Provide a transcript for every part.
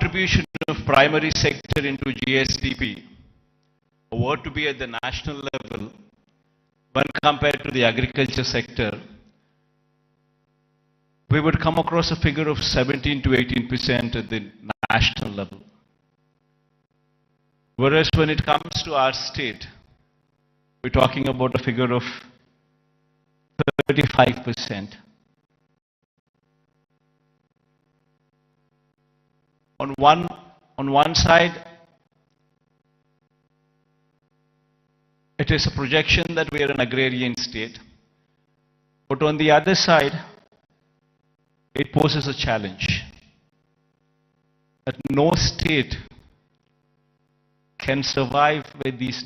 contribution of primary sector into GSDP were to be at the national level when compared to the agriculture sector, we would come across a figure of 17 to 18% at the national level. Whereas when it comes to our state, we're talking about a figure of 35%. On one side, it is a projection that we are an agrarian state, but on the other side, it poses a challenge that no state can survive with these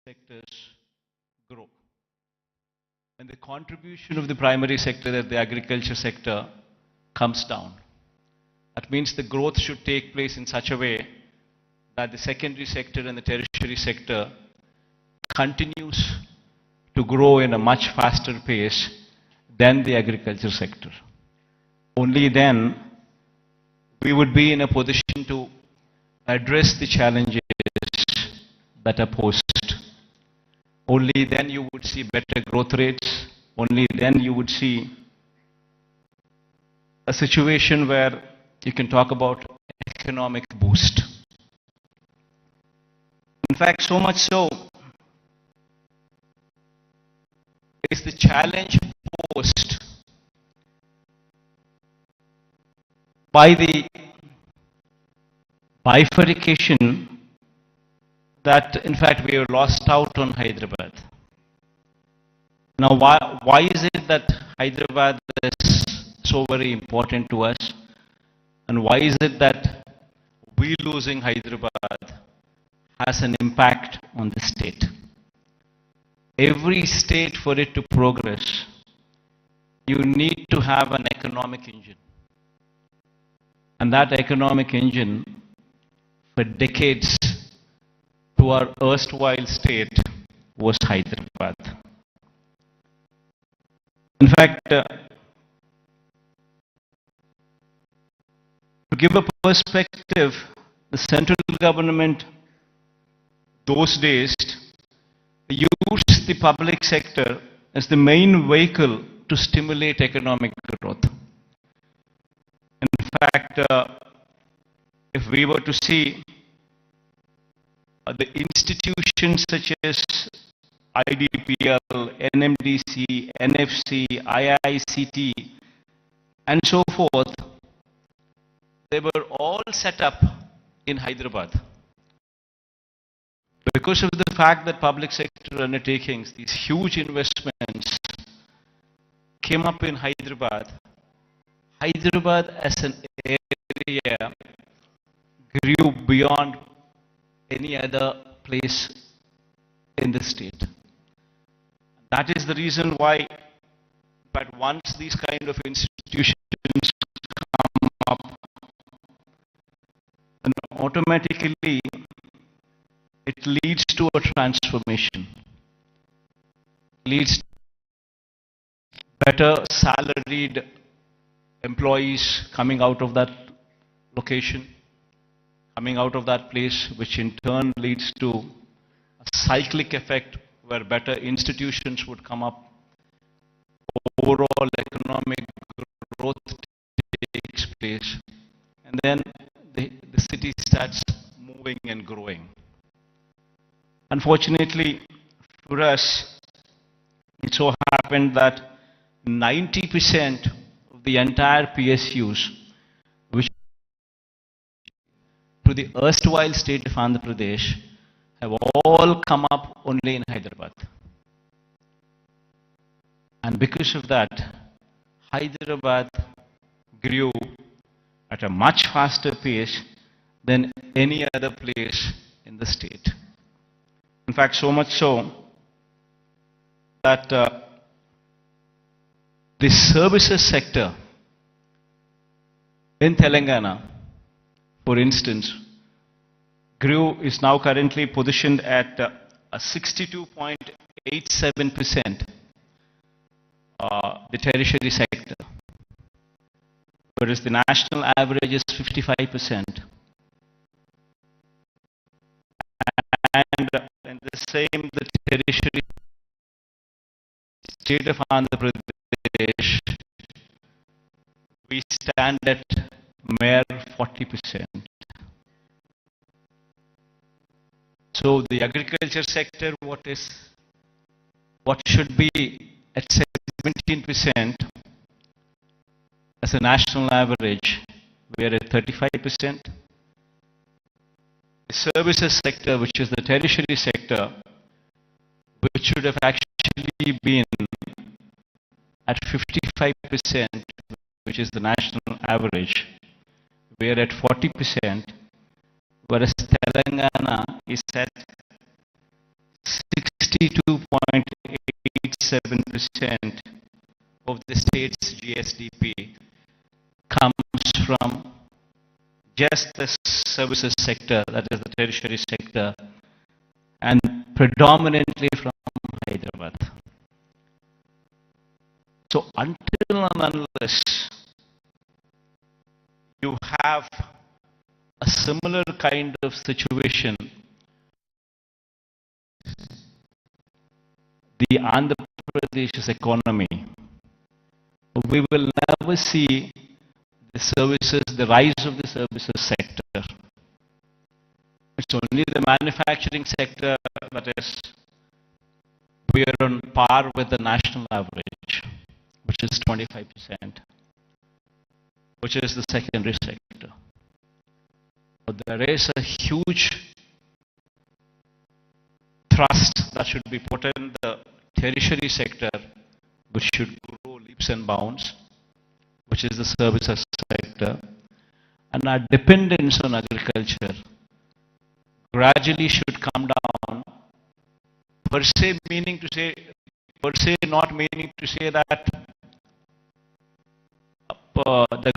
sectors grow. When the contribution of the primary sector, that the agriculture sector, comes down, that means the growth should take place in such a way that the secondary sector and the tertiary sector continues to grow in a much faster pace than the agriculture sector. Only then we would be in a position to address the challenges that are posed. Only then you would see better growth rates. Only then you would see a situation where you can talk about economic boost. In fact, so much so is the challenge posed by the bifurcation that in fact we are lost out on Hyderabad. Now why is it that Hyderabad is so very important to us, and why is it that we losing Hyderabad has an impact on the state? Every state, for it to progress, you need to have an economic engine. And that economic engine, for decades, to our erstwhile state, was Hyderabad. In fact, to give a perspective, the central government those days used the public sector as the main vehicle to stimulate economic growth. In fact, if we were to see the institutions such as IDPL, NMDC, NFC, IICT, and so forth, they were all set up in Hyderabad. Because of the fact that public sector undertakings, these huge investments, came up in Hyderabad, Hyderabad as an area grew beyond any other place in the state. That is the reason why, but once these kind of institutions come up, then automatically it leads to a transformation, leads to better salaried employees coming out of that location, coming out of that place, which in turn leads to a cyclic effect where better institutions would come up, overall economic growth takes place, and then the city starts moving and growing. Unfortunately for us, it so happened that 90% of the entire PSUs, which to the erstwhile state of Andhra Pradesh, have all come up only in Hyderabad. And because of that, Hyderabad grew at a much faster pace than any other place in the state. In fact, so much so that the services sector in Telangana, for instance, is now currently positioned at a 62.87%, the tertiary sector, whereas the national average is 55%. And in the same, the tertiary state of Andhra Pradesh, we stand at mere 40%. So the agriculture sector, what should be at 17% as a national average, we are at 35%. The services sector, which is the tertiary sector, which should have actually been at 55%, which is the national average, we are at 40%, whereas Telangana is at 62.87% of the state's GSDP comes from just the services sector, that is the tertiary sector, and predominantly from Hyderabad. So until and unless you have a similar kind of situation, the Andhra Pradesh's economy, we will never see the rise of the services sector. It's only the manufacturing sector that is, we are on par with the national average, which is 25%, which is the secondary sector. But there is a huge thrust that should be put in the tertiary sector, which should grow leaps and bounds, which is the services sector, and our dependence on agriculture gradually should come down, per se not meaning to say that the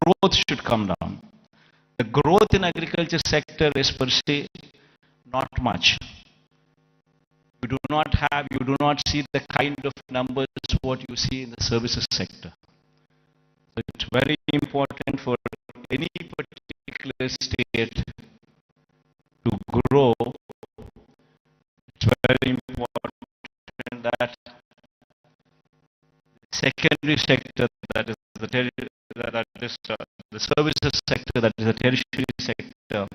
growth should come down. The growth in agriculture sector is per se not much. You do not see the kind of numbers what you see in the services sector. So it's very important for any particular state to grow. It's very important that the secondary sector, that is the services sector, that is the tertiary sector,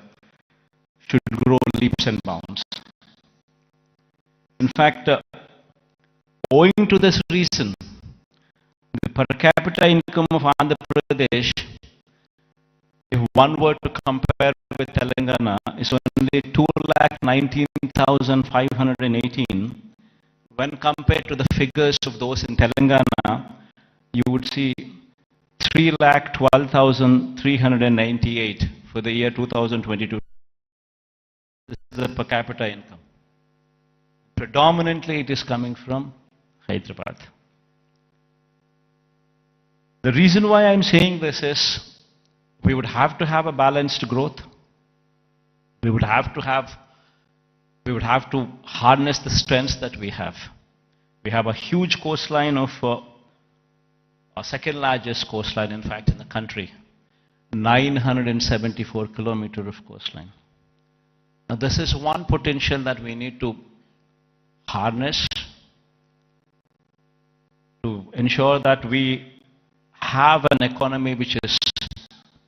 should grow leaps and bounds. In fact, owing to this reason, the per capita income of Andhra Pradesh, if one were to compare with Telangana, is only 2,19,518. When compared to the figures of those in Telangana, you would see 3,12,398 for the year 2022. This is the per capita income. Predominantly it is coming from Hyderabad. The reason why I am saying this is, we would have to have a balanced growth. We would have to harness the strengths that we have. We have a huge coastline of our second largest coastline, in fact, in the country, 974 kilometers of coastline. Now, this is one potential that we need to harness to ensure that we have an economy which is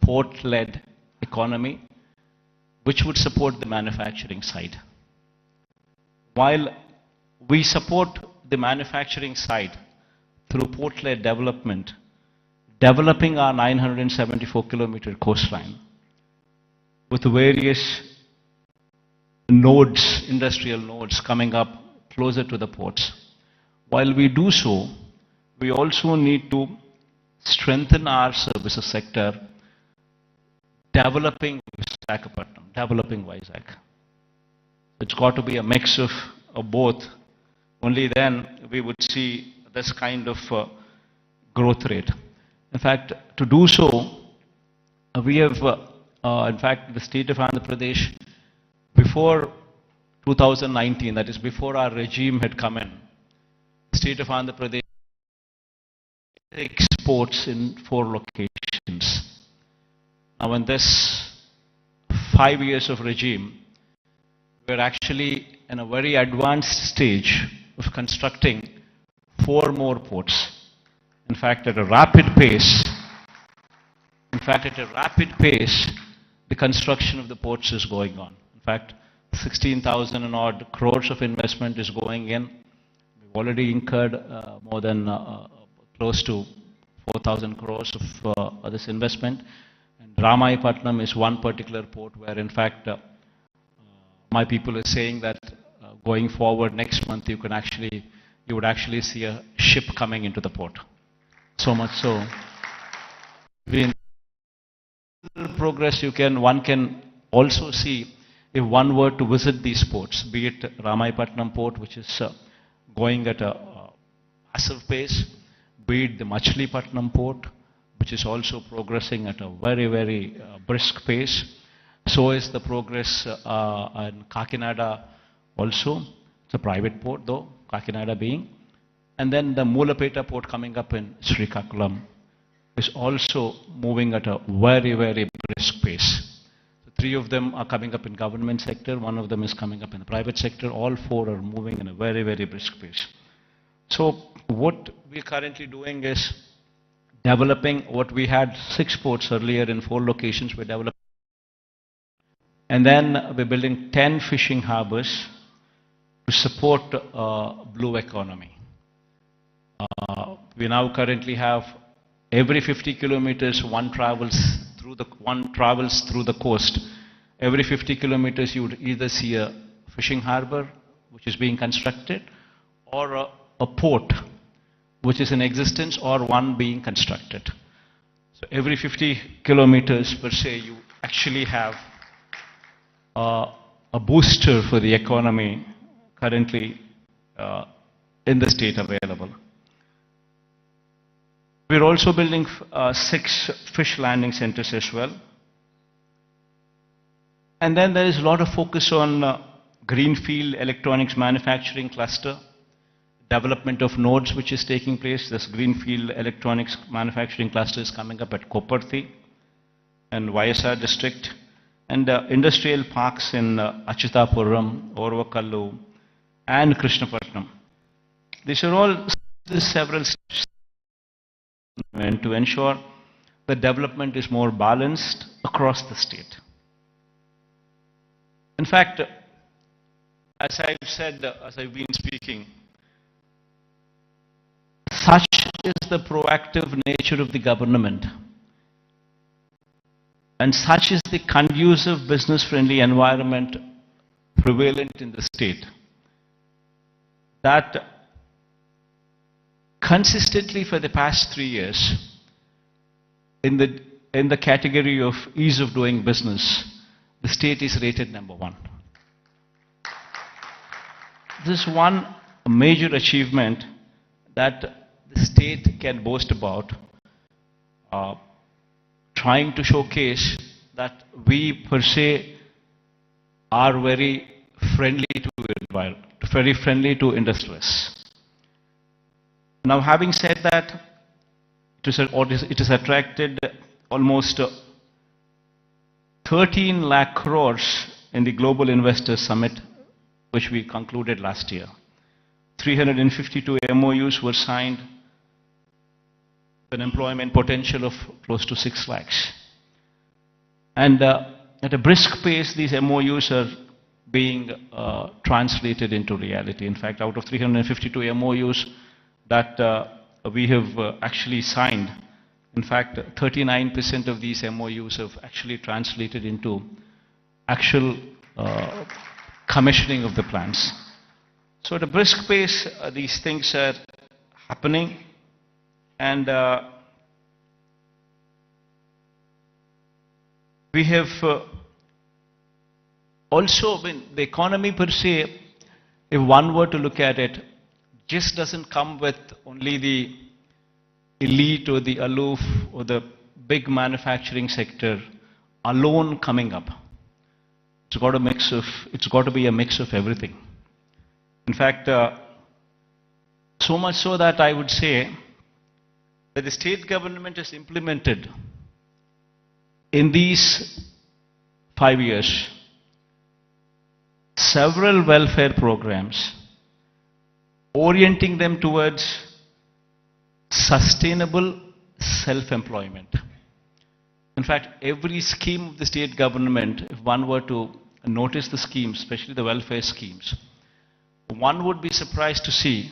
port-led economy, which would support the manufacturing side. While we support the manufacturing side through port-led development, developing our 974-kilometer coastline with various nodes, industrial nodes coming up closer to the ports. While we do so, we also need to strengthen our services sector, developing Visakhapatnam, developing Vizag. It's got to be a mix of both. Only then we would see this kind of growth rate. In fact, to do so, we have, in fact, the state of Andhra Pradesh, before 2019, that is before our regime had come in, the state of Andhra Pradesh exports in 4 locations. Now, in this 5 years of regime, we're actually in a very advanced stage of constructing 4 more ports. In fact, at a rapid pace, the construction of the ports is going on. In fact, 16,000 and odd crores of investment is going in. We've already incurred more than close to 4,000 crores of this investment. And Ramayapatnam is one particular port where, in fact, my people are saying that going forward next month, you would actually see a ship coming into the port. So much so, in progress, one can also see if one were to visit these ports, be it Ramayapatnam port, which is going at a massive pace, be it the Machilipatnam port, which is also progressing at a very, very brisk pace. So is the progress in Kakinada also. It's a private port though, Kakinada being. And then the Mulapeta port coming up in Srikakulam is also moving at a very, very brisk pace. So 3 of them are coming up in government sector, 1 of them is coming up in the private sector. All 4 are moving in a very, very brisk pace. So what we're currently doing is developing what we had 6 ports earlier in 4 locations. We're developing. And then we're building 10 fishing harbors to support blue economy. We now currently have every 50 kilometers one travels through the coast. Every 50 kilometers you would either see a fishing harbor which is being constructed, or a port which is in existence, or one being constructed. So every 50 kilometers per se, you actually have a booster for the economy currently in the state available. We're also building 6 fish landing centers as well. And then there is a lot of focus on greenfield electronics manufacturing cluster, development of nodes which is taking place. This greenfield electronics manufacturing cluster is coming up at Koparthi and YSR district, and industrial parks in Achutapuram, Orvakallu and Krishnapatnam. These are all several steps to ensure the development is more balanced across the state. In fact, as I've said, as I've been speaking, such is the proactive nature of the government, and such is the conducive business-friendly environment prevalent in the state, that consistently for the past 3 years, in the category of ease of doing business, the state is rated number 1. This is one major achievement that the state can boast about, trying to showcase that we per se are very friendly to industrialists. Now, having said that, it has attracted almost 13 lakh crores in the Global Investors Summit, which we concluded last year. 352 MOUs were signed with an employment potential of close to 6 lakhs. And at a brisk pace, these MOUs are being translated into reality. In fact, out of 352 MOUs that we have actually signed, in fact, 39% of these MOUs have actually translated into actual commissioning of the plants. So at a brisk pace, these things are happening, and we have also been, the economy per se, if one were to look at it, just doesn't come with only the elite or the aloof or the big manufacturing sector alone coming up. It's got to be a mix of everything. In fact, so much so that I would say that the state government has implemented in these 5 years several welfare programs orienting them towards sustainable self-employment. In fact, every scheme of the state government, if one were to notice the schemes, especially the welfare schemes, one would be surprised to see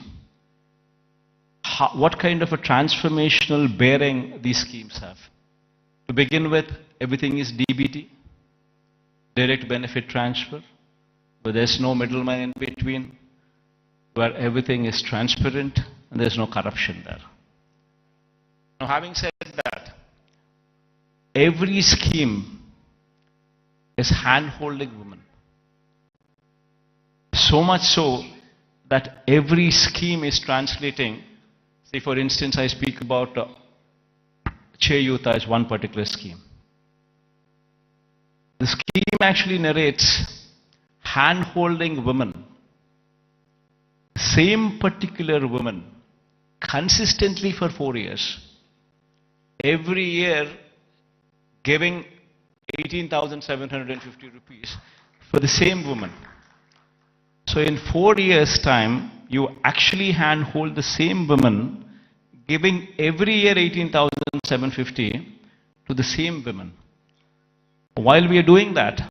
what kind of a transformational bearing these schemes have. To begin with, everything is DBT, direct benefit transfer, where there's no middleman in between, where everything is transparent and there's no corruption there. Now, having said that, every scheme is hand-holding women. So much so that every scheme is translating. Say, for instance, I speak about Cheyuta as one particular scheme. The scheme actually narrates hand-holding women, same particular woman, consistently for 4 years, every year giving 18,750 rupees for the same woman. So in 4 years' time, you actually handhold the same woman, giving every year 18,750 to the same women. While we are doing that,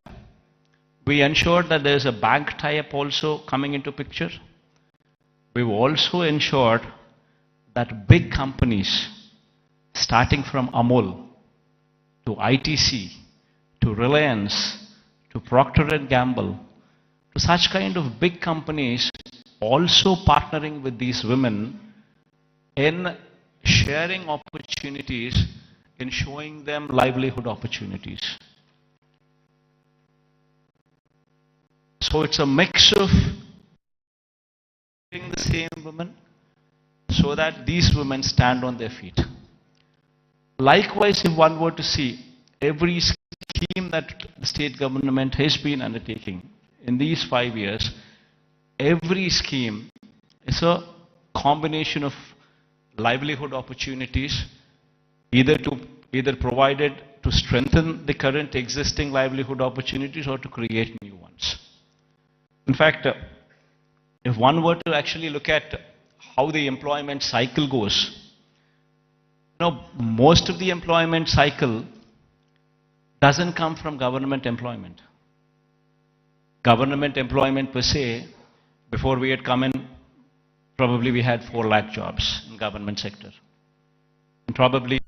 we ensured that there is a bank tie-up also coming into picture. We've also ensured that big companies, starting from Amul, to ITC, to Reliance, to Procter & Gamble, to such kind of big companies also partnering with these women in sharing opportunities, in showing them livelihood opportunities. So it's a mix of the same women so that these women stand on their feet. Likewise, if one were to see every scheme that the state government has been undertaking in these 5 years, every scheme is a combination of livelihood opportunities, either provided to strengthen the current existing livelihood opportunities or to create new ones. In fact, if one were to actually look at how the employment cycle goes, most of the employment cycle doesn't come from government employment. Government employment per se, before we had come in, probably we had 4 lakh jobs in government sector. And probably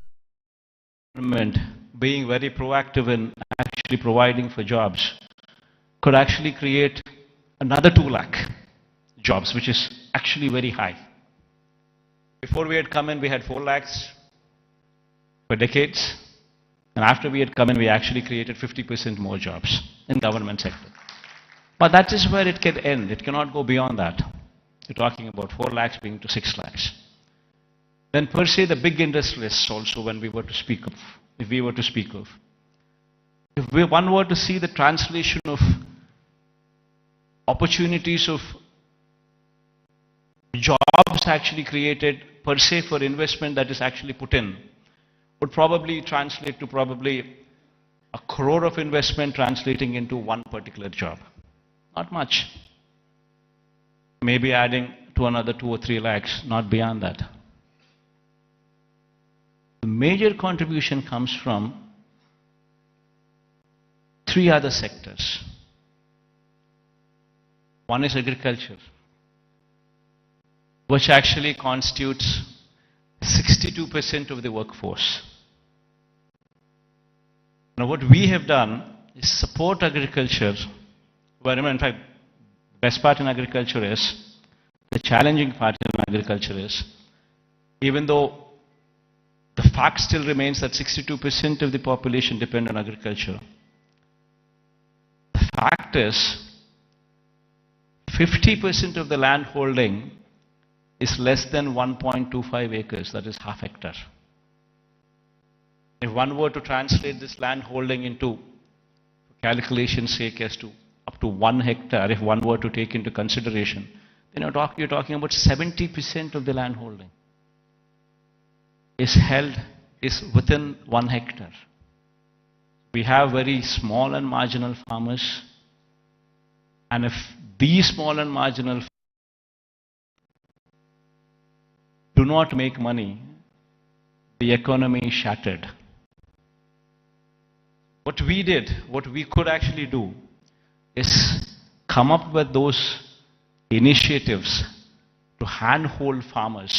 government being very proactive in actually providing for jobs could actually create another 2 lakh jobs, which is actually very high. Before we had come in, we had 4 lakhs for decades. And after we had come in, we actually created 50% more jobs in government sector. But that is where it can end. It cannot go beyond that. You're talking about 4 lakhs being to 6 lakhs. Then per se, the big industrialists also, when we were to speak of, if we were to speak of, if one were to see the translation of opportunities of jobs actually created per se for investment that is actually put in, would probably translate to probably 1 crore of investment translating into one particular job. Not much. Maybe adding to another 2 or 3 lakhs, not beyond that. The major contribution comes from 3 other sectors. One is agriculture, which actually constitutes 62% of the workforce. Now what we have done is support agriculture, where in fact the best part in agriculture is, the challenging part in agriculture is, even though the fact still remains that 62% of the population depend on agriculture, the fact is 50% of the land holding is less than 1.25 acres, that is half hectare. If one were to translate this land holding into, for calculation's sake, as to up to 1 hectare, if one were to take into consideration, then you're talking about 70% of the land holding. is held is within 1 hectare. We have very small and marginal farmers, and if these small and marginal do not make money, the economy is shattered. What we did, what we could actually do, is come up with those initiatives to handhold farmers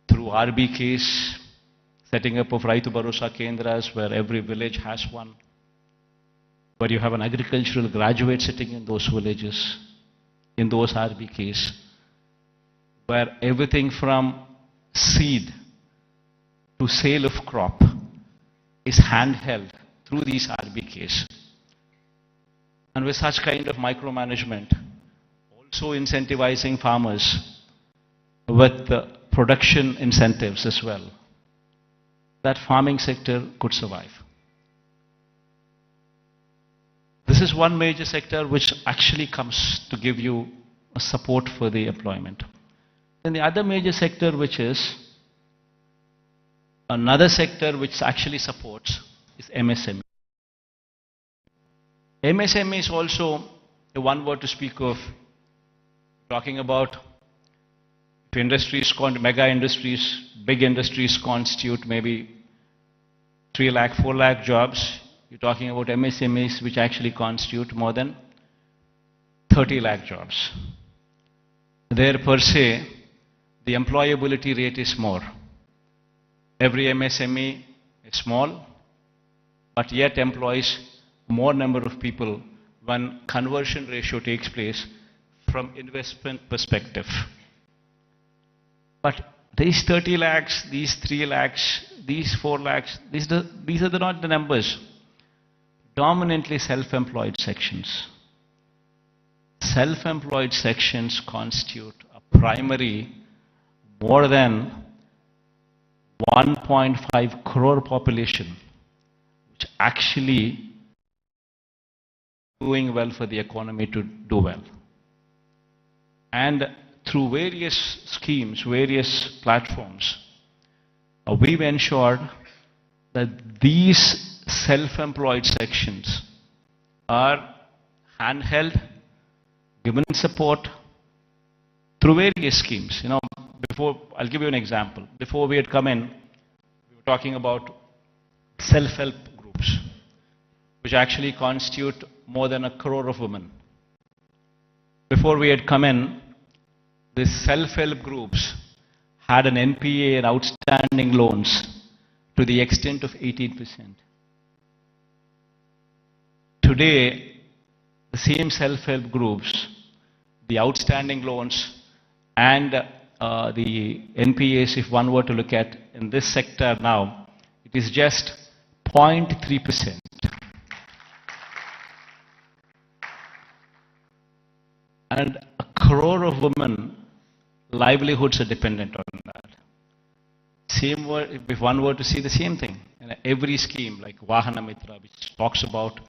through RBKs, setting up of Raitu Bharosa Kendras where every village has one, where you have an agricultural graduate sitting in those villages, in those RBKs, where everything from seed to sale of crop is handheld through these RBKs. And with such kind of micromanagement, also incentivizing farmers with production incentives as well, that farming sector could survive. This is one major sector which actually comes to give you a support for the employment. Then the other major sector, which is another sector which actually supports, is MSME. MSME is also a one word to speak of, talking about if industries, mega industries, big industries constitute maybe 3 lakh, 4 lakh jobs. You're talking about MSMEs which actually constitute more than 30 lakh jobs. There per se, the employability rate is more. Every MSME is small, but yet employs more number of people when conversion ratio takes place from investment perspective. But these 30 lakhs, these 3 lakhs, these 4 lakhs, these are not the numbers. Dominantly self-employed sections. Self-employed sections constitute a primary more than 1.5 crore population, which actually doing well for the economy to do well. And through various schemes, various platforms, we've ensured that these self-employed sections are handheld, given support through various schemes. You know, before, I'll give you an example. Before we had come in, we were talking about self-help groups, which actually constitute more than 1 crore of women. Before we had come in, these self-help groups had an NPA and outstanding loans to the extent of 18%. Today, the same self-help groups, the outstanding loans and the NPAs, if one were to look at in this sector now, it is just 0.3%. And 1 crore of women livelihoods are dependent on that. Same word, if one were to see the same thing, every scheme like Vahana Mitra, which talks about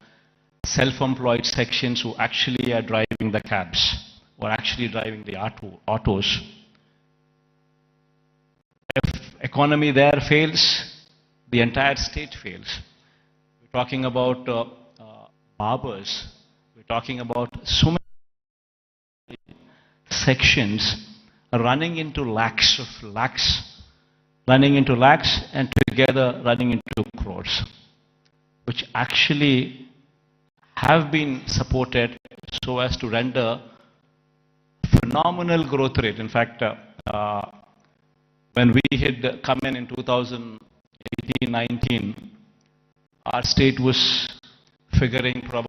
self-employed sections who actually are driving the cabs or actually driving the autos. If economy there fails, the entire state fails. We're talking about barbers. We're talking about so many sections running into lakhs and together running into crores, which actually have been supported so as to render phenomenal growth rate. In fact, when we had come in 2018-19, our state was figuring probably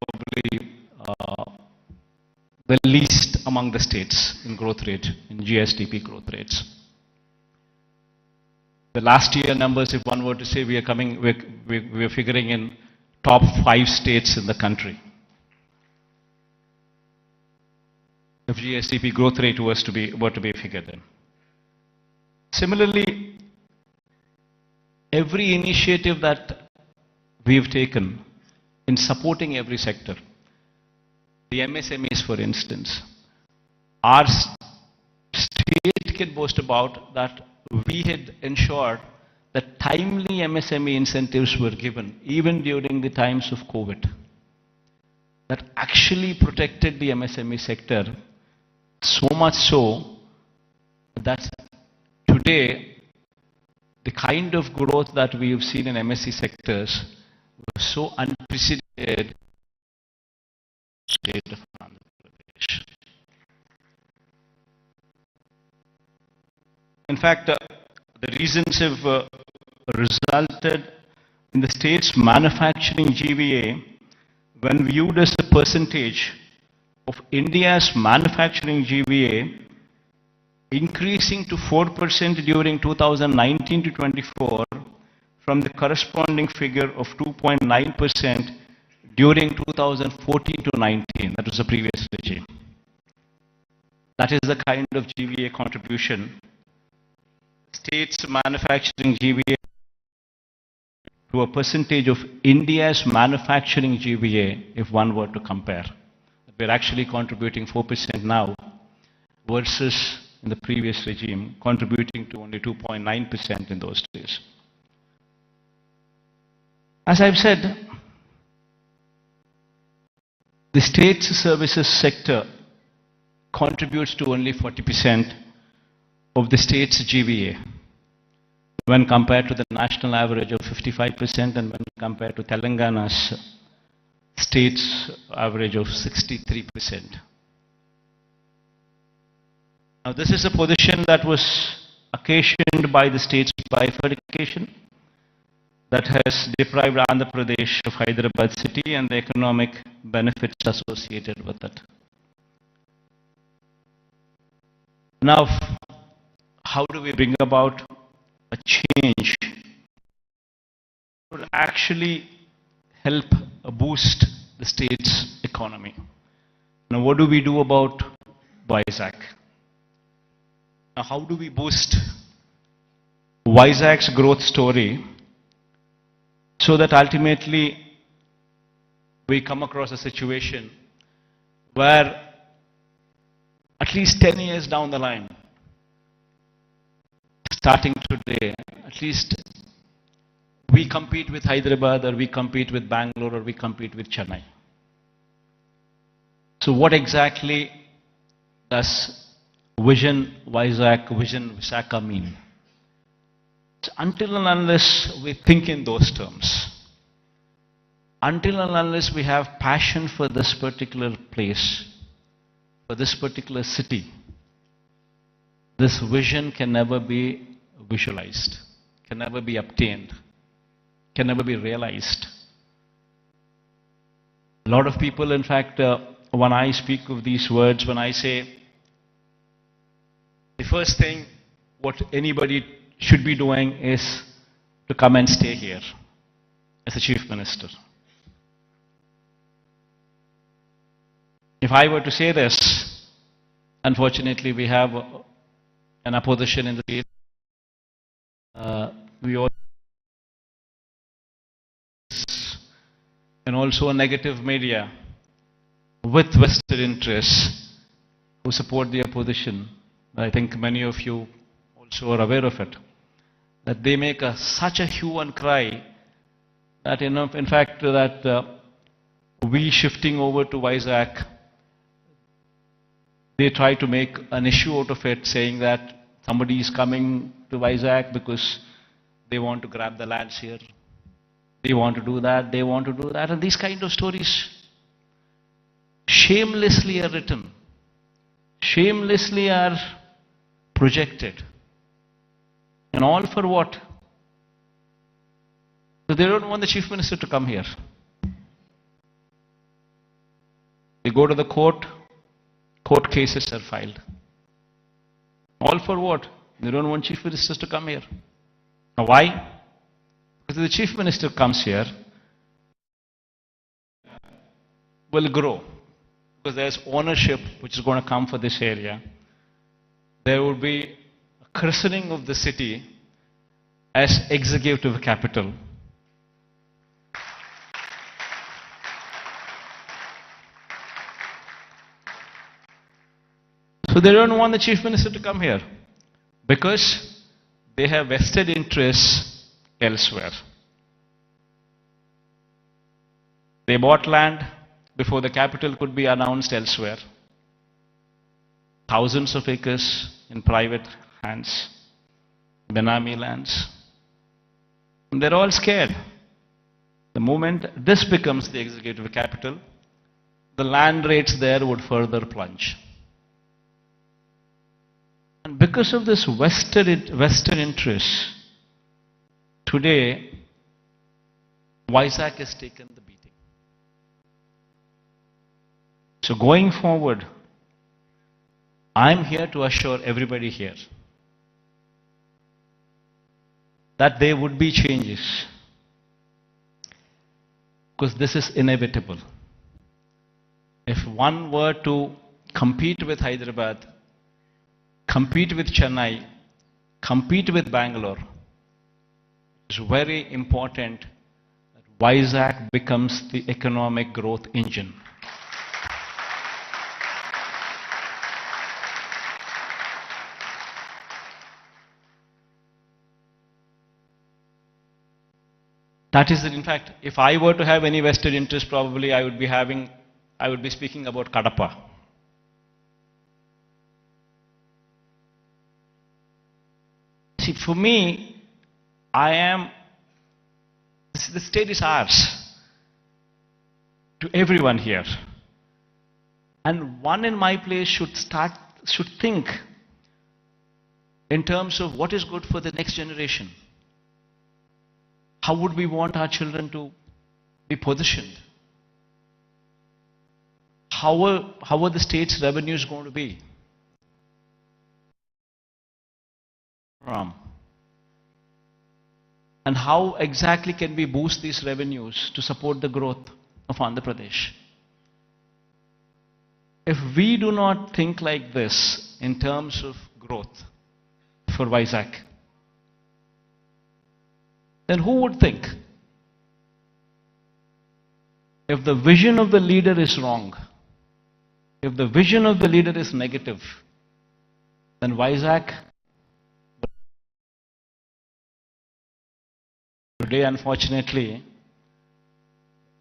the least among the states in growth rate, in GSDP growth rates. The last year numbers, if one were to say, we're figuring in top 5 states in the country. If GSDP growth rate were to be figured in. Similarly, every initiative that we've taken in supporting every sector, the MSMEs for instance, our state can boast about that we had ensured that timely MSME incentives were given, even during the times of COVID, that actually protected the MSME sector, so much so that today, the kind of growth that we have seen in MSE sectors was so unprecedented in the state of Andhra Pradesh. In fact, the reasons have resulted in the state's manufacturing GVA, when viewed as a percentage of India's manufacturing GVA, increasing to 4% during 2019 to 24 from the corresponding figure of 2.9% during 2014 to 19, that was the previous regime. That is the kind of GVA contribution. State's manufacturing GVA to a percentage of India's manufacturing GVA, if one were to compare. We're actually contributing 4% now versus in the previous regime, contributing to only 2.9% in those days. As I've said, the state's services sector contributes to only 40% of the state's GVA when compared to the national average of 55% and when compared to Telangana's state's average of 63%. Now, this is a position that was occasioned by the state's bifurcation that has deprived Andhra Pradesh of Hyderabad city and the economic benefits associated with it. Now, how do we bring about a change that will actually help boost the state's economy? Now, what do we do about Vizag? Now, how do we boost Vizag's growth story so that ultimately we come across a situation where at least 10 years down the line, starting today, at least we compete with Hyderabad or we compete with Bangalore or we compete with Chennai. So what exactly does Vision Vizag, Vision VISAKHA mean? So until and unless we think in those terms, until and unless we have passion for this particular place, for this particular city, this vision can never be visualized, can never be obtained, can never be realized. A lot of people, in fact, when I speak of these words, when I say the first thing what anybody should be doing is to come and stay here as a chief minister. If I were to say this, unfortunately we have an opposition in the state. We all and also a negative media with vested interests who support the opposition. I think many of you also are aware of it, that they make such a hue and cry that, in fact, that we shifting over to Vizag, they try to make an issue out of it, saying that somebody is coming to Vizag because they want to grab the lands here. They want to do that, they want to do that. And these kind of stories shamelessly are written, shamelessly are projected. And all for what? So they don't want the chief minister to come here. They go to the court, court cases are filed. All for what? They don't want chief ministers to come here. Now why? Because if the chief minister comes here, will grow. Because there's ownership which is going to come for this area. There will be a christening of the city as executive capital. So they don't want the chief minister to come here because they have vested interests elsewhere. They bought land before the capital could be announced elsewhere. Thousands of acres in private hands, Benami lands. And they're all scared. The moment this becomes the executive capital, the land rates there would further plunge. And because of this vested interest, today, Vizag has taken the beating. So going forward, I'm here to assure everybody here that there would be changes, because this is inevitable. If one were to compete with Hyderabad, compete with Chennai, compete with Bangalore, it's very important that Vizag becomes the economic growth engine. That is, in fact, if I were to have any vested interest, probably I would be speaking about Kadapa. See, for me, the state is ours, to everyone here. And one in my place should think in terms of what is good for the next generation. How would we want our children to be positioned? How are the state's revenues going to be? And how exactly can we boost these revenues to support the growth of Andhra Pradesh? If we do not think like this in terms of growth for Vizag, then who would think? If the vision of the leader is wrong, if the vision of the leader is negative, then Vizag, today unfortunately,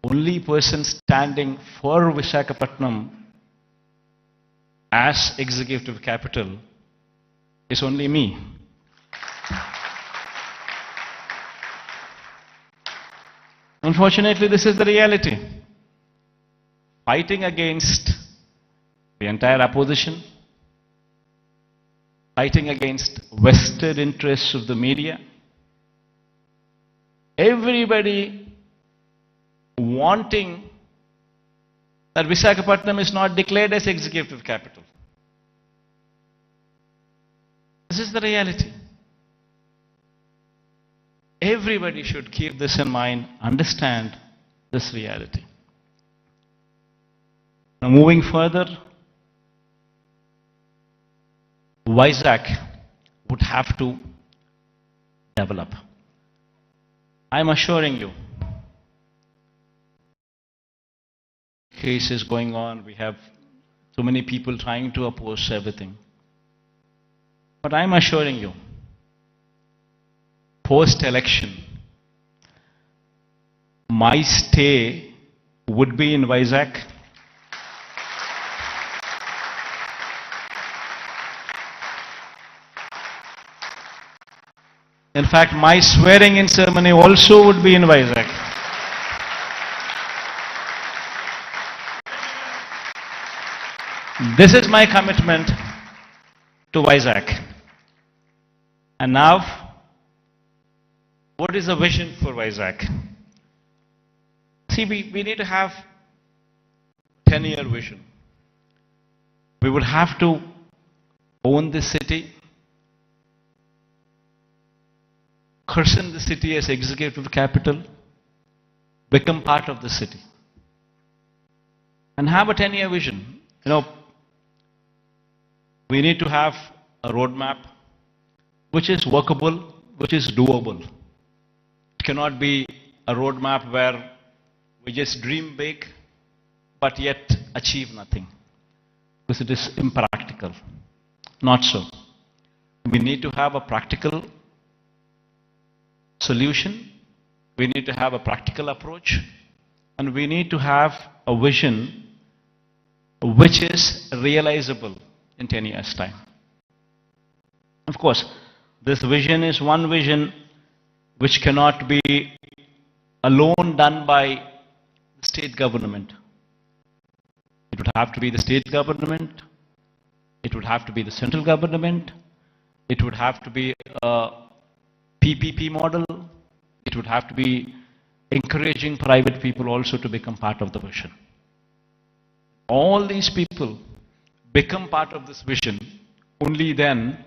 only person standing for Visakhapatnam as executive capital is only me. Unfortunately, this is the reality. Fighting against the entire opposition, fighting against vested interests of the media, everybody wanting that Visakhapatnam is not declared as executive capital. This is the reality. Everybody should keep this in mind, understand this reality. Now moving further, Vizag would have to develop. I'm assuring you, cases going on, we have too many people trying to oppose everything. But I'm assuring you, post-election, my stay would be in Vizag. In fact, my swearing-in ceremony also would be in Vizag. This is my commitment to Vizag. And now, what is the vision for Vizag? See, we need to have 10-year vision. We would have to own this city, christen the city as executive capital, become part of the city, and have a 10-year vision. You know, we need to have a roadmap which is workable, which is doable. It cannot be a roadmap where we just dream big but yet achieve nothing, because it is impractical. Not so. We need to have a practical solution, we need to have a practical approach, and we need to have a vision which is realizable in 10 years' time. Of course, this vision is one vision which cannot be alone done by the state government. It would have to be the state government, it would have to be the central government, it would have to be a PPP model, it would have to be encouraging private people also to become part of the vision. All these people become part of this vision, only then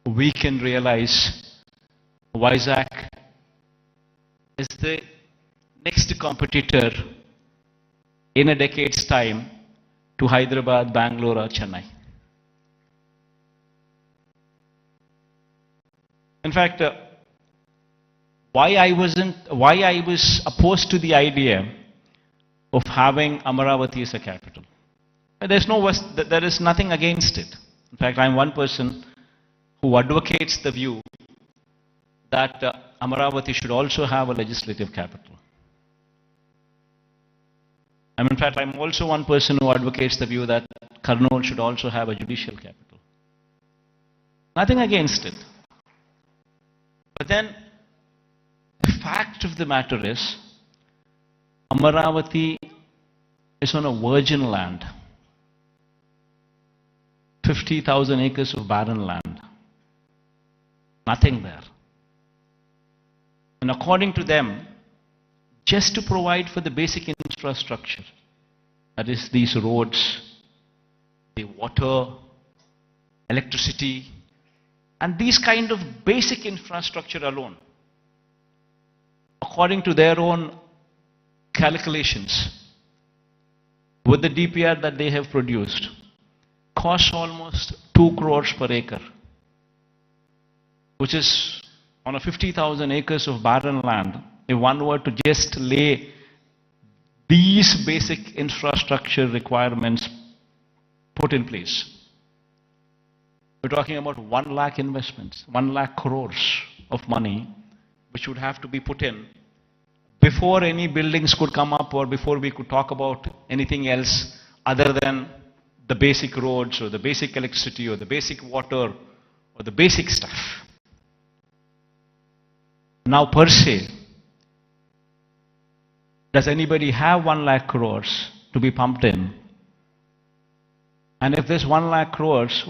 we can realize Vizag is the next competitor in a decade's time to Hyderabad, Bangalore or Chennai. In fact, why I was opposed to the idea of having Amaravati as a capital. There is nothing against it. In fact, I'm one person who advocates the view that Amaravati should also have a legislative capital. In fact, I'm also one person who advocates the view that Kurnool should also have a judicial capital. Nothing against it. But then, the fact of the matter is, Amaravati is on a virgin land. 50,000 acres of barren land. Nothing there. And according to them, just to provide for the basic infrastructure, that is these roads, the water, electricity, and these kind of basic infrastructure alone, according to their own calculations, with the DPR that they have produced, costs almost 2 crores per acre, which is on a 50,000 acres of barren land. If one were to just lay these basic infrastructure requirements put in place, we're talking about 1 lakh investments, 1 lakh crores of money, which would have to be put in before any buildings could come up or before we could talk about anything else other than the basic roads or the basic electricity or the basic water or the basic stuff. Now per se, does anybody have 1 lakh crores to be pumped in? And if this 1 lakh crores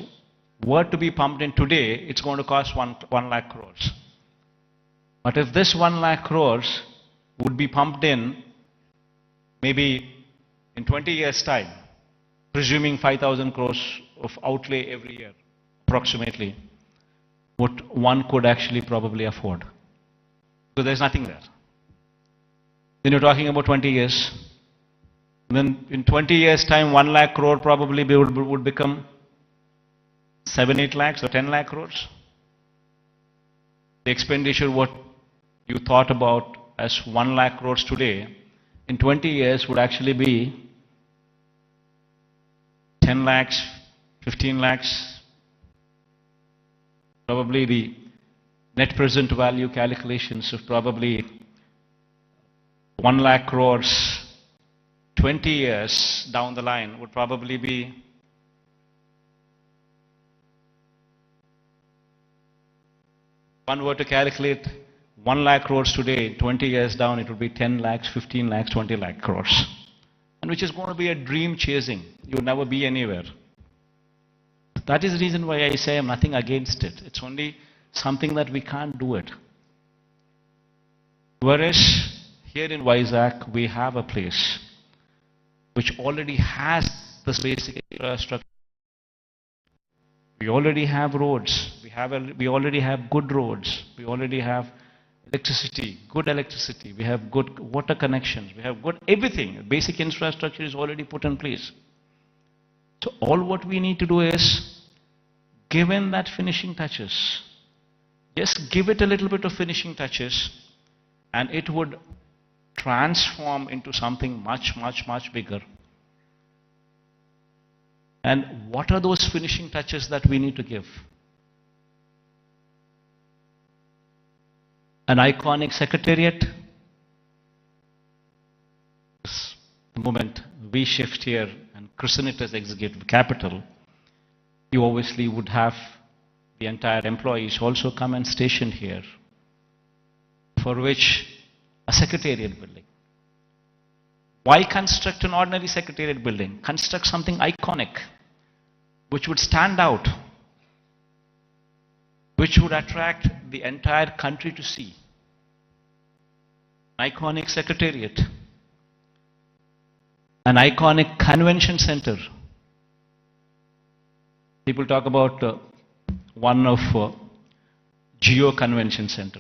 were to be pumped in today, it's going to cost 1 lakh crores. But if this 1 lakh crores would be pumped in maybe in 20 years' time, presuming 5,000 crores of outlay every year, approximately, what one could actually probably afford. So there's nothing there. Then you're talking about 20 years. Then in 20 years' time, 1 lakh crore probably would become 7, 8 lakhs or 10 lakh crores. The expenditure what you thought about as 1 lakh crores today, in 20 years would actually be 10 lakhs, 15 lakhs. Probably the net present value calculations of probably 1 lakh crores 20 years down the line would probably be one were to calculate 1 lakh crores today, 20 years down it would be 10 lakhs, 15 lakhs, 20 lakh crores. And which is going to be a dream chasing. You'll never be anywhere. That is the reason why I say I'm nothing against it. It's only something that we can't do it. Whereas here in Vizag, we have a place which already has this basic infrastructure. We already have roads. We already have good roads. We already have electricity, good electricity. We have good water connections. We have good everything. Basic infrastructure is already put in place. So all what we need to do is, given that finishing touches, just give it a little bit of finishing touches, and it would transform into something much, much, much bigger. And what are those finishing touches that we need to give? an iconic secretariat. The moment we shift here and christen it as executive capital, you obviously would have the entire employees also come and station here, for which a secretariat building. Why construct an ordinary secretariat building? Construct something iconic, which would stand out, which would attract the entire country to see. Iconic secretariat, an iconic convention center. People talk about one of Geo Convention Center.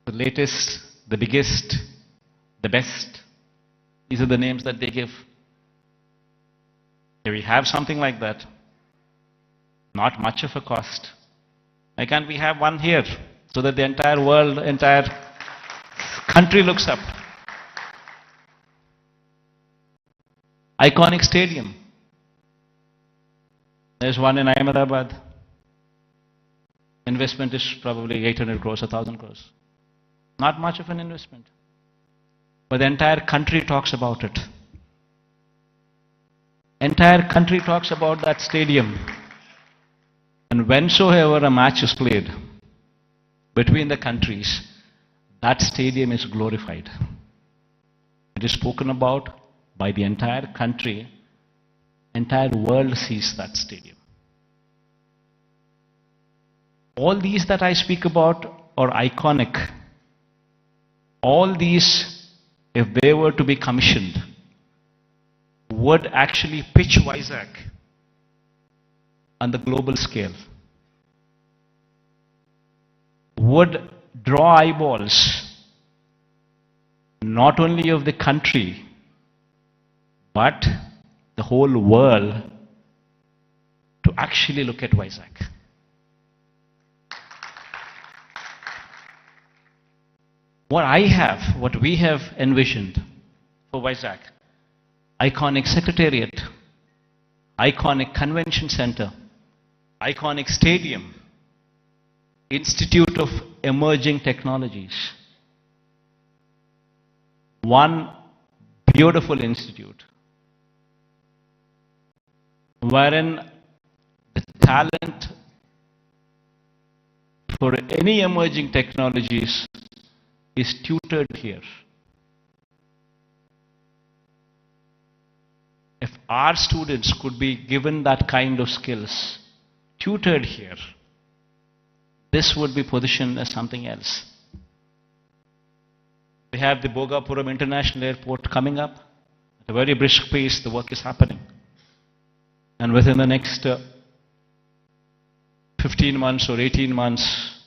The latest, the biggest, the best. These are the names that they give. If we have something like that, not much of a cost. Why can't we have one here so that the entire world, entire country looks up? Iconic stadium. There's one in Ahmedabad. Investment is probably 800 crores, 1,000 crores. Not much of an investment. But the entire country talks about it. Entire country talks about that stadium. And whensoever a match is played between the countries, that stadium is glorified. It is spoken about by the entire country. Entire world sees that stadium. All these that I speak about are iconic. All these, if they were to be commissioned, would actually pitch Vizag on the global scale, would draw eyeballs not only of the country but the whole world to actually look at Vizag. What we have envisioned for Vizag, iconic secretariat, iconic convention center, iconic stadium, Institute of Emerging Technologies. One beautiful institute wherein the talent for any emerging technologies is tutored here. If our students could be given that kind of skills, tutored here, this would be positioned as something else. We have the Bhogapuram International Airport coming up. At a very brisk pace, the work is happening. And within the next 15 months or 18 months,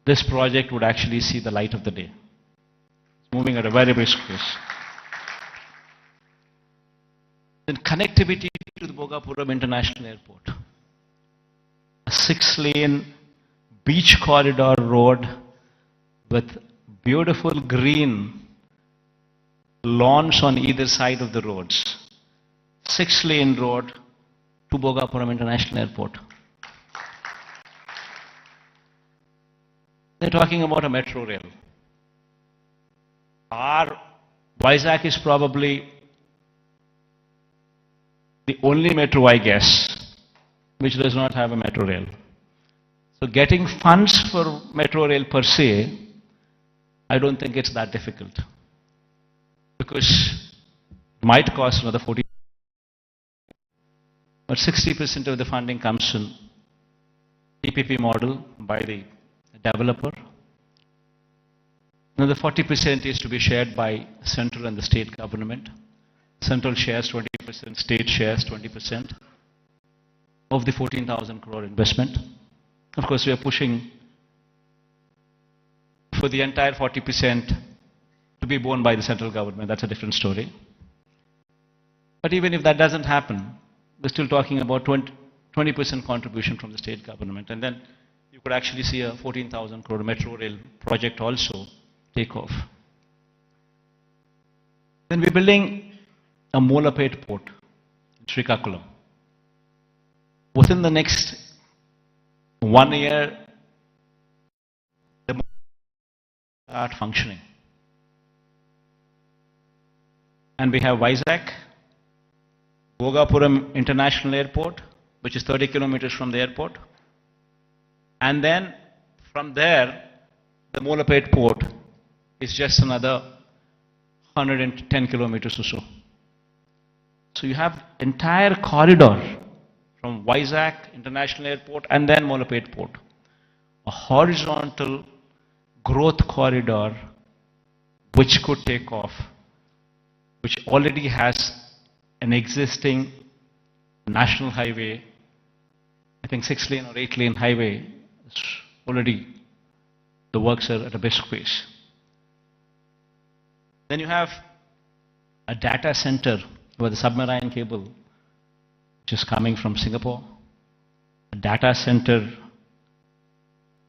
this project would actually see the light of the day. It's moving at a very brisk pace. Then connectivity to the Bhogapuram International Airport. A 6-lane beach corridor road with beautiful green lawns on either side of the roads. 6-lane road to Bhogapuram International Airport. They're talking about a metro rail. Our Vizag is probably the only metro, I guess, which does not have a metro rail. So getting funds for metro rail per se, I don't think it's that difficult. Because it might cost another 40, but 60% of the funding comes in PPP model by the developer. Another 40% is to be shared by central and the state government. Central shares 20%, state shares 20% of the 14,000 crore investment. Of course, we are pushing for the entire 40% to be borne by the central government. That's a different story. But even if that doesn't happen, we're still talking about 20% contribution from the state government. And then you could actually see a 14,000 crore metro rail project also take off. Then we're building a Molapet port in Srikakulam. Within the next 1 year, the start functioning. And we have Vizag, Bhogapuram International Airport, which is 30 kilometers from the airport. And then from there, the Molapet port is just another 110 kilometers or so. So you have entire corridor from Vizag International Airport and then Molapet port. A horizontal growth corridor which could take off, which already has an existing national highway, I think 6-lane or 8-lane highway, already the works are at a brisk pace. Then you have a data center with a submarine cable which is coming from Singapore. A data center,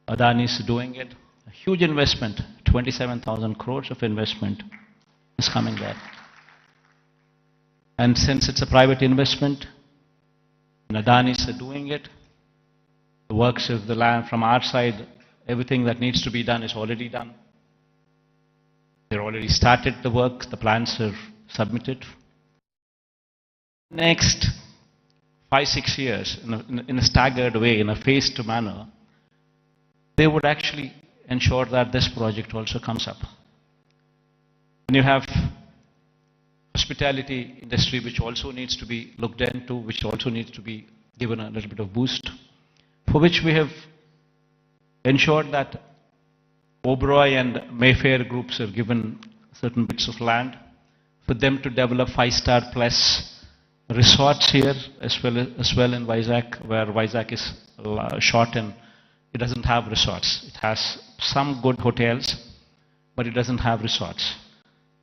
Adani is doing it. A huge investment, 27,000 crores of investment is coming there. And since it's a private investment, and Adani is doing it, the works of the land from our side, everything that needs to be done is already done. They've already started the work, the plans are submitted. Next 5-6 years, in a staggered way, in a phased manner, they would actually ensure that this project also comes up. And you have hospitality industry which also needs to be looked into, which also needs to be given a little bit of boost, for which we have ensured that Oberoi and Mayfair groups are given certain bits of land for them to develop 5-star plus resorts here as well in Vizag, where Vizag is short and it doesn't have resorts. It has some good hotels, but it doesn't have resorts.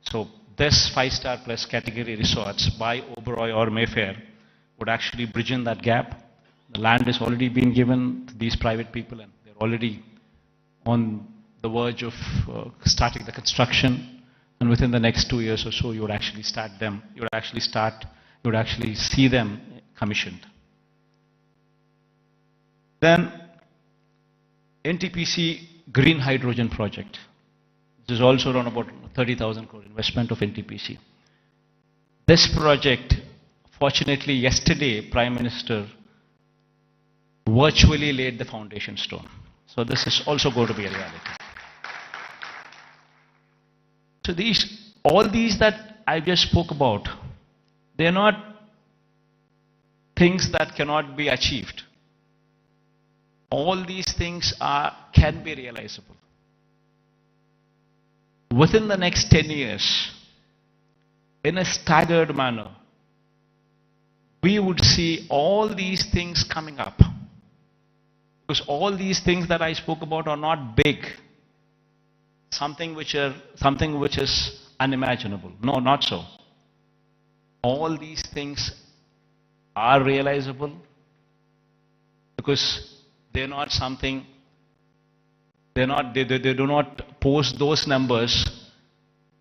So this 5-star plus category resorts by Oberoi or Mayfair would actually bridge in that gap. The land is already being given to these private people and they're already on the verge of starting the construction, and within the next 2 years or so you would actually start them, you would actually see them commissioned. Then NTPC Green Hydrogen Project. This is also around about 30,000 crore investment of NTPC. This project, fortunately yesterday Prime Minister virtually laid the foundation stone. So this is also going to be a reality. So all these that I just spoke about, they are not things that cannot be achieved. All these things can be realizable. Within the next 10 years, in a staggered manner, we would see all these things coming up. Because all these things that I spoke about are not big. Something which is unimaginable. No, not so. All these things are realizable because they're not something, they do not post those numbers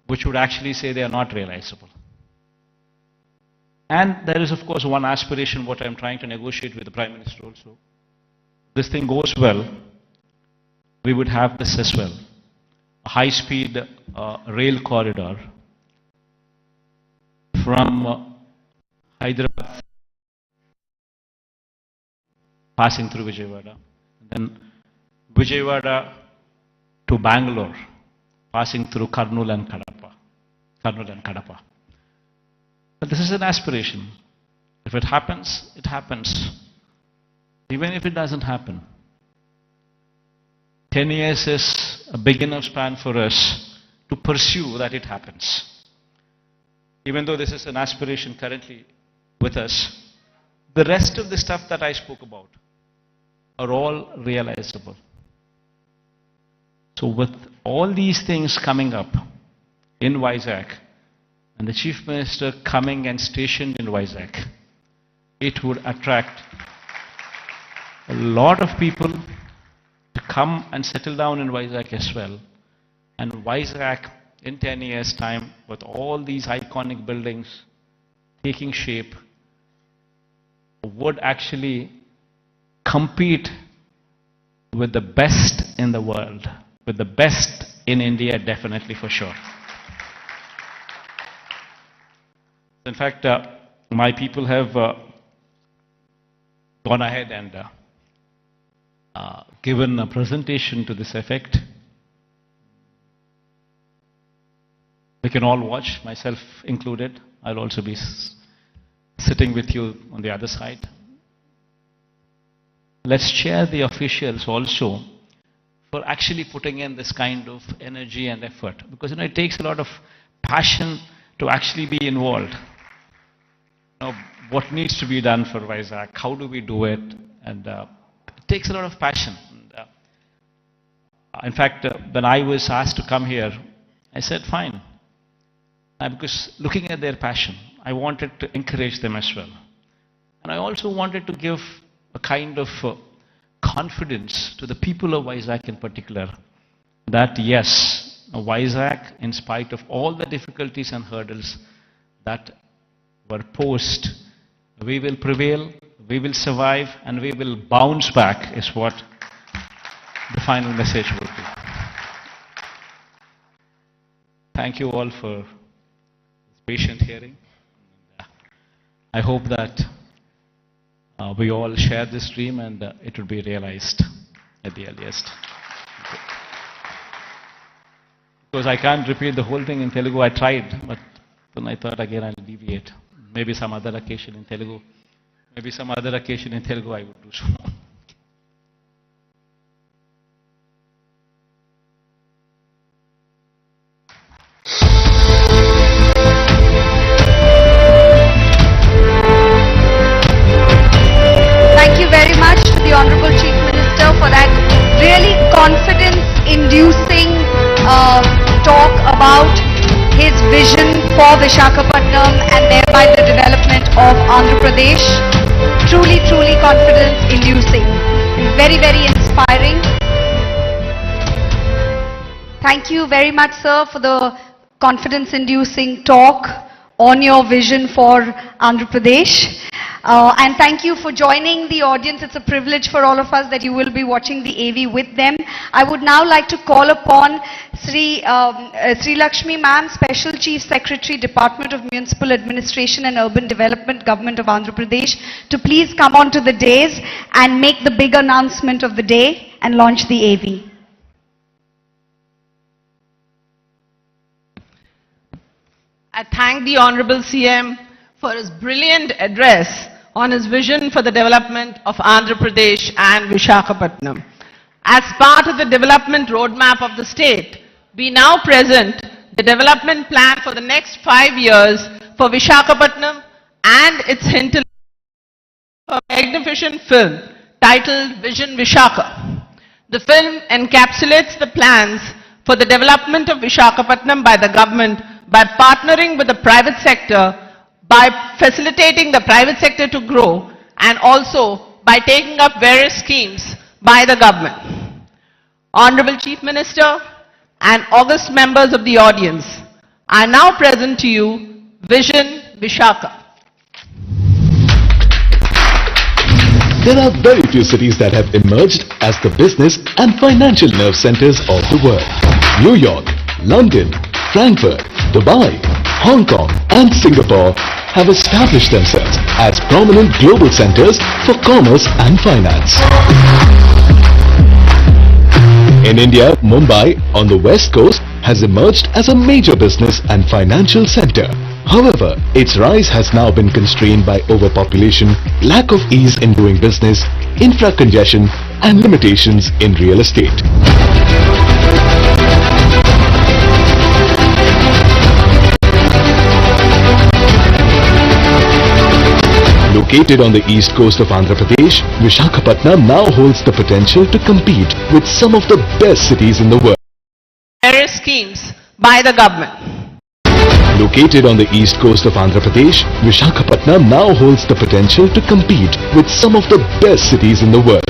which would actually say they are not realizable. And there is of course one aspiration what I'm trying to negotiate with the Prime Minister also. This thing goes well, we would have this as well. A high-speed rail corridor from Hyderabad passing through Vijayawada, and then Vijayawada to Bangalore passing through Kurnool and Kadapa. But this is an aspiration. If it happens, it happens. Even if it doesn't happen, 10 years is a big enough span for us to pursue that it happens. Even though this is an aspiration currently with us, the rest of the stuff that I spoke about are all realizable. So with all these things coming up in Vizag, and the Chief Minister coming and stationed in Vizag, it would attract a lot of people to come and settle down in Vizag as well. And Vizag in 10 years' time, with all these iconic buildings taking shape, would actually compete with the best in the world, with the best in India, definitely for sure. In fact, my people have gone ahead and given a presentation to this effect. We can all watch, myself included. I'll also be sitting with you on the other side. Let's share the officials also for actually putting in this kind of energy and effort, because it takes a lot of passion to actually be involved. What needs to be done for Vizag? How do we do it? And it takes a lot of passion. In fact, when I was asked to come here, I said, fine. Because looking at their passion, I wanted to encourage them as well. And I also wanted to give a kind of confidence to the people of Vizag in particular, that yes, Vizag, in spite of all the difficulties and hurdles that were posed, we will prevail, we will survive, and we will bounce back, is what the final message will be. Thank you all for this patient hearing. I hope that we all share this dream and it will be realized at the earliest. Because I can't repeat the whole thing in Telugu. I tried, but then I thought again I'll deviate. Maybe some other occasion in Telugu. Maybe some other occasion in Telugu I would do so. Thank you very much to the Honorable Chief Minister for that really confidence-inducing talk about his vision for Visakhapatnam and thereby the development of Andhra Pradesh. Truly, truly confidence-inducing. Very, very inspiring. Thank you very much, sir, for the confidence-inducing talk on your vision for Andhra Pradesh. And thank you for joining the audience. It's a privilege for all of us that you will be watching the AV with them. I would now like to call upon Sri Lakshmi ma'am, Special Chief Secretary, Department of Municipal Administration and Urban Development, Government of Andhra Pradesh, to please come on to the dais and make the big announcement of the day and launch the AV. I thank the Honorable CM for his brilliant address on his vision for the development of Andhra Pradesh and Visakhapatnam. As part of the development roadmap of the state, we now present the development plan for the next 5 years for Visakhapatnam and its hinterland, a magnificent film titled Vision Visakha. The film encapsulates the plans for the development of Visakhapatnam by the government by partnering with the private sector, by facilitating the private sector to grow, and also by taking up various schemes by the government. Honorable Chief Minister and august members of the audience, I now present to you Vision Visakha. There are very few cities that have emerged as the business and financial nerve centers of the world. New York, London, Frankfurt, Dubai, Hong Kong and Singapore have established themselves as prominent global centers for commerce and finance. In India, Mumbai on the west coast has emerged as a major business and financial center. However, its rise has now been constrained by overpopulation, lack of ease in doing business, infra congestion and limitations in real estate. Located on the east coast of Andhra Pradesh, Visakhapatnam now holds the potential to compete with some of the best cities in the world. Various schemes by the government. Located on the east coast of Andhra Pradesh, Visakhapatnam now holds the potential to compete with some of the best cities in the world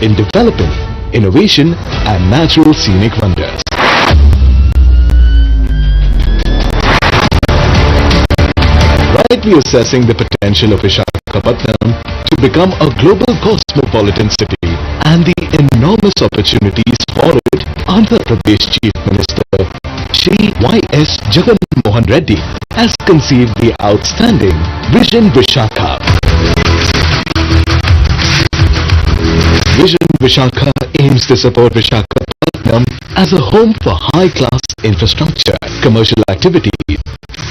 in developing, innovation and natural scenic wonders. Rightly assessing the potential of Visakhapatnam to become a global cosmopolitan city and the enormous opportunities for it, Andhra Pradesh Chief Minister Shri Y.S. Jagan Mohan Reddy has conceived the outstanding Vision Vizakha. Vision Vizakha aims to support Visakhapatnam as a home for high-class infrastructure, commercial activities,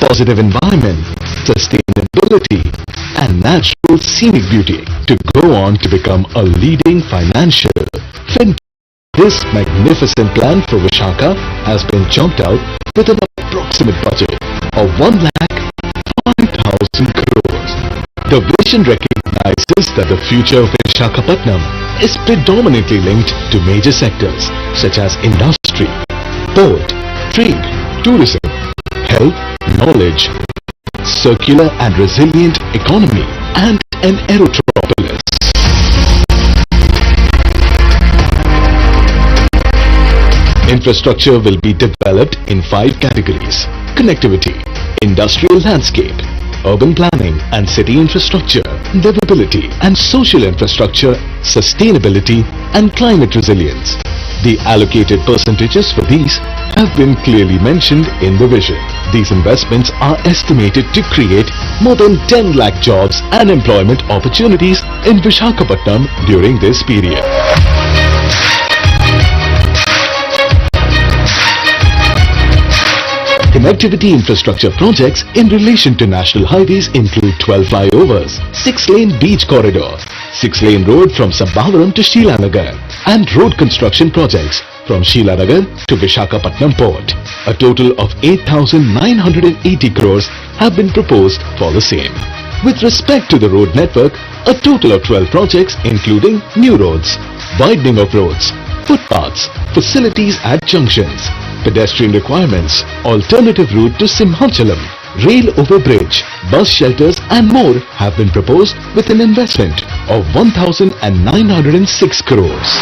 positive environment, sustainability, and natural scenic beauty to go on to become a leading financial fintech. This magnificent plan for Visakha has been chalked out with an approximate budget of 1,05,000 crores. The vision recognizes that the future of Visakhapatnam is predominantly linked to major sectors such as industry, port, trade, tourism, health, knowledge, circular and resilient economy, and an aerotropolis. Infrastructure will be developed in 5 categories: connectivity, industrial landscape, urban planning and city infrastructure, livability and social infrastructure, sustainability and climate resilience. The allocated percentages for these have been clearly mentioned in the vision. These investments are estimated to create more than 10 lakh jobs and employment opportunities in Visakhapatnam during this period. Connectivity infrastructure projects in relation to national highways include 12 flyovers, 6-lane beach corridor, 6-lane road from Sambhavaram to Sheelanagar, and road construction projects from Sheelanagar to Visakhapatnam port. A total of 8,980 crores have been proposed for the same. With respect to the road network, a total of 12 projects including new roads, widening of roads, footpaths, facilities at junctions, pedestrian requirements, alternative route to Simhachalam, rail over bridge, bus shelters and more have been proposed with an investment of 1,906 crores.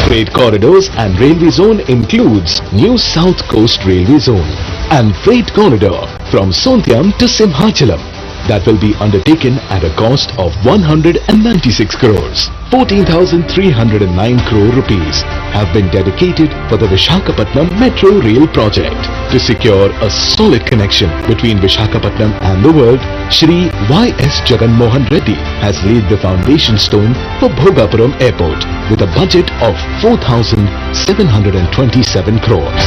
Freight corridors and railway zone includes new South Coast Railway Zone and freight corridor from Sontiam to Simhachalam that will be undertaken at a cost of 196 crores. 14,309 crore rupees have been dedicated for the Visakhapatnam Metro Rail project. To secure a solid connection between Visakhapatnam and the world, Shri Y.S. Jagan Mohan Reddy has laid the foundation stone for Bhogapuram Airport with a budget of 4,727 crores.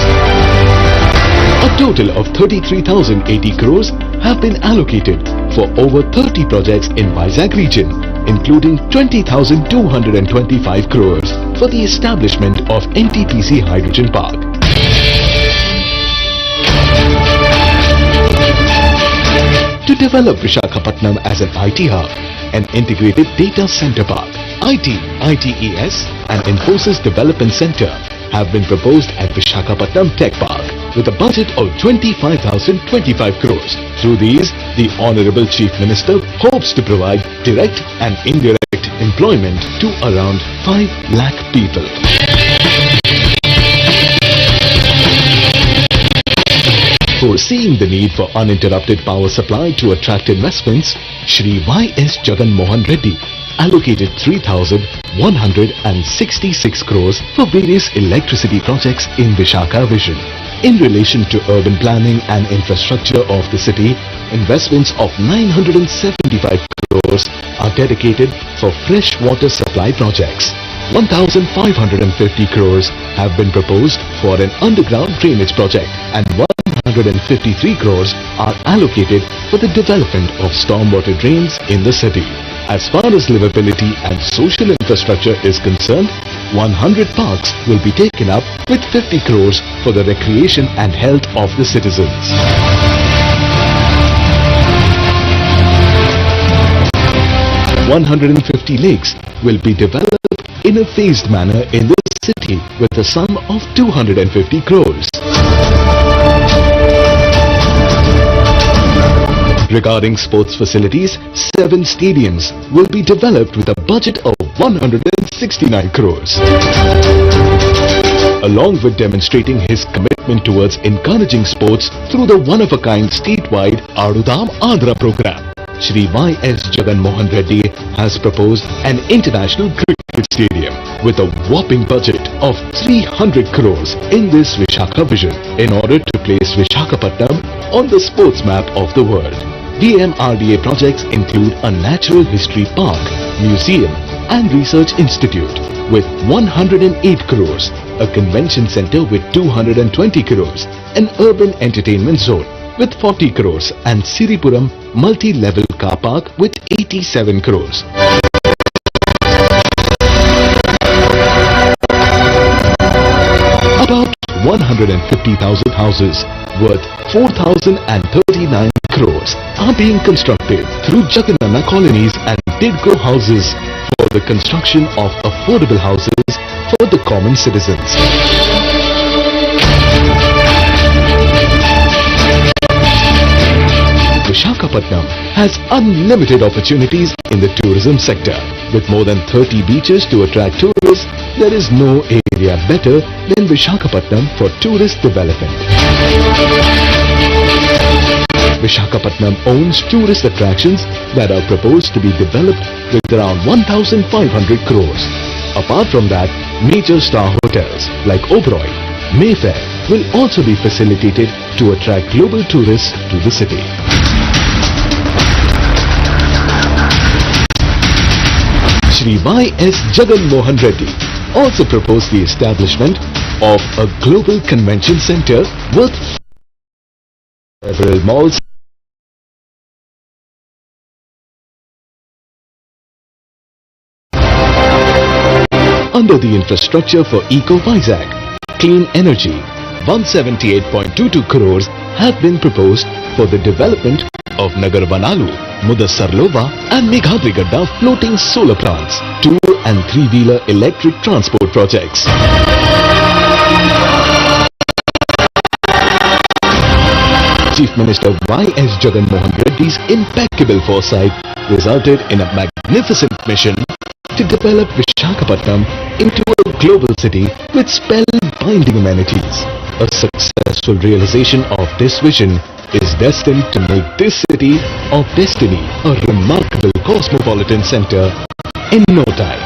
A total of 33,080 crores have been allocated for over 30 projects in Vizag region, including 20,225 crores for the establishment of NTPC Hydrogen Park. To develop Visakhapatnam as an IT hub, an integrated data center park, IT, ITES and Infosys Development Center have been proposed at Visakhapatnam Tech Park with a budget of 25,025 crores. Through these, the Honorable Chief Minister hopes to provide direct and indirect employment to around 5 lakh people. Foreseeing the need for uninterrupted power supply to attract investments, Shri Y.S. Jagan Mohan Reddy allocated 3,166 crores for various electricity projects in Visakha Vision. In relation to urban planning and infrastructure of the city, investments of 975 crores are dedicated for fresh water supply projects. 1,550 crores have been proposed for an underground drainage project and 153 crores are allocated for the development of stormwater drains in the city. As far as livability and social infrastructure is concerned, 100 parks will be taken up with 50 crores for the recreation and health of the citizens. $150 lakes will be developed in a phased manner in the city with a sum of 250 crores. Regarding sports facilities, 7 stadiums will be developed with a budget of 169 crores. Along with demonstrating his commitment towards encouraging sports through the one-of-a-kind statewide Adudam Andhra program, Shri Y.S. Jagan Mohan Reddy has proposed an international cricket stadium with a whopping budget of 300 crores in this Vizagha vision in order to place Visakhapatnam on the sports map of the world. DMRDA projects include a natural history park, museum and research institute with 108 crores, a convention center with 220 crores, an urban entertainment zone with 40 crores and Siripuram multi-level car park with 87 crores. About 150,000 houses worth 4,039 crores are being constructed through Jagananna colonies and Tidco houses for the construction of affordable houses for the common citizens. Visakhapatnam has unlimited opportunities in the tourism sector. With more than 30 beaches to attract tourists, there is no area better than Visakhapatnam for tourist development. Visakhapatnam owns tourist attractions that are proposed to be developed with around 1,500 crores. Apart from that, major star hotels like Oberoi, Mayfair will also be facilitated to attract global tourists to the city. Shri Y.S. Jagan Mohan Reddy also proposed the establishment of a global convention center worth several malls under the infrastructure for Eco Vizag. Clean energy, 178.22 crores have been proposed for the development of Nagar Vanalu, Mudassarlova and Meghadrigadda floating solar plants, 2 and 3-wheeler electric transport projects. Chief Minister Y.S. Jagan Mohan Reddy's impeccable foresight resulted in a magnificent mission to develop Visakhapatnam into a global city with spellbinding amenities. A successful realization of this vision is destined to make this city of destiny a remarkable cosmopolitan center in no time.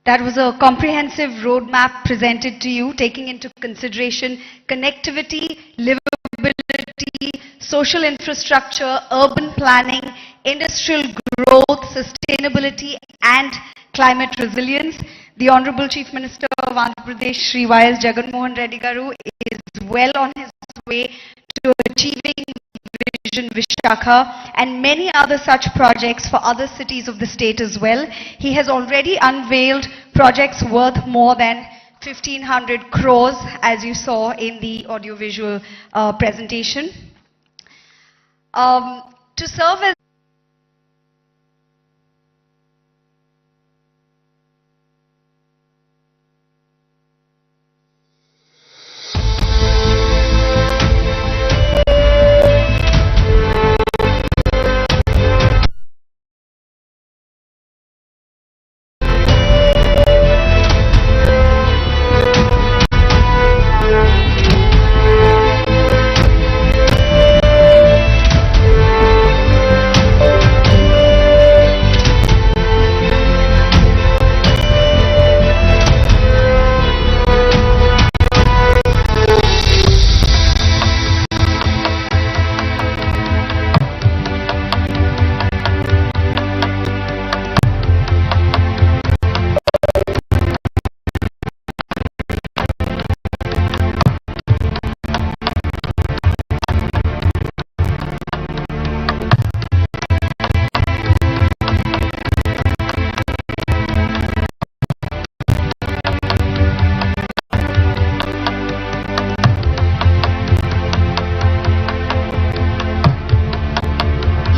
That was a comprehensive roadmap presented to you, taking into consideration connectivity, livability, social infrastructure, urban planning, industrial growth, sustainability and climate resilience. The Honorable Chief Minister of Andhra Pradesh, Shri Y.S. Jagan Mohan Reddy Garu, is well on his way to achieving Vision Vizagha and many other such projects for other cities of the state as well. He has already unveiled projects worth more than 1,500 crores, as you saw in the audiovisual presentation. To serve as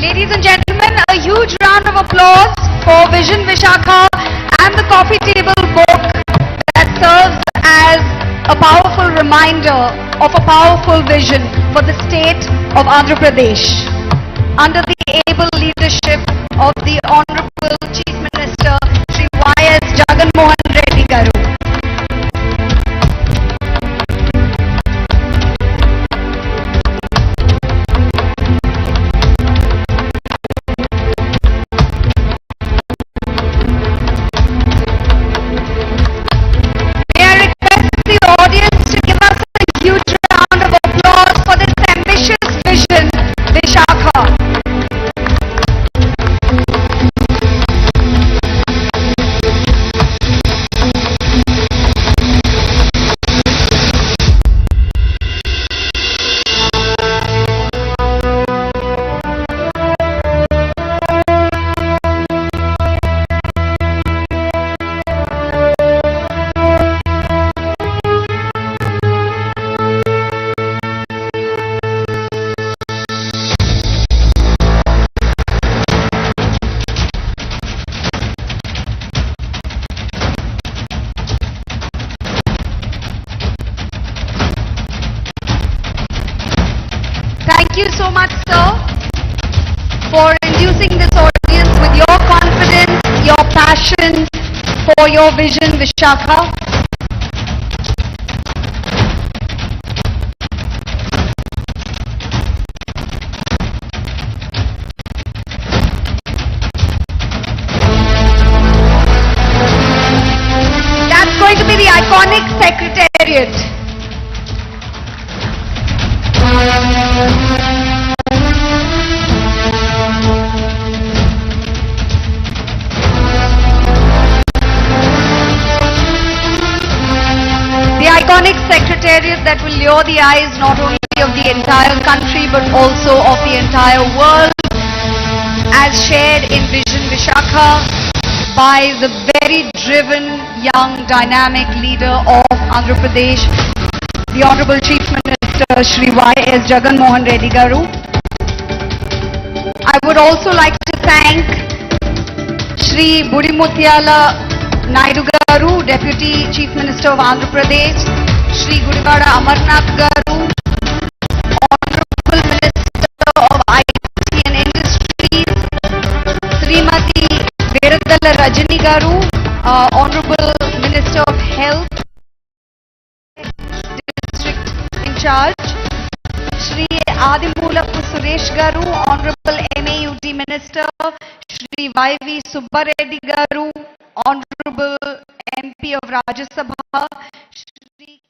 Ladies and gentlemen, a huge round of applause for Vision Vizagha and the coffee table book that serves as a powerful reminder of a powerful vision for the state of Andhra Pradesh. Under the able leadership of the Honorable Chief Minister, Shri Y.S. Jagan Reddy Garu. May I request the audience to give us a huge round of applause for this ambitious vision, VISAKHA. Thank you so much, sir, for inducing this audience with your confidence, your passion for your vision, Vishakha. That's going to be the iconic secretariat. The iconic secretariat that will lure the eyes not only of the entire country but also of the entire world, as shared in Vision Vishakha by the very driven, young, dynamic leader of Andhra Pradesh, the Honorable Chief Minister Shri Y.S. Jagan Reddy Garu. I would also like to thank Shri Budimuthyala Naidu Garu, Deputy Chief Minister of Andhra Pradesh, Shri Gudivada Amarnath Garu, Honorable Minister of IT and Industries, Srimati Veradala Rajani Garu, Honorable Minister of Health, District in charge, Shri Adimulapu Suresh Garu, Honorable MAUT Minister, Shri Y.V. Subbareddy Garu, Honorable MP of Rajya Sabha, Shri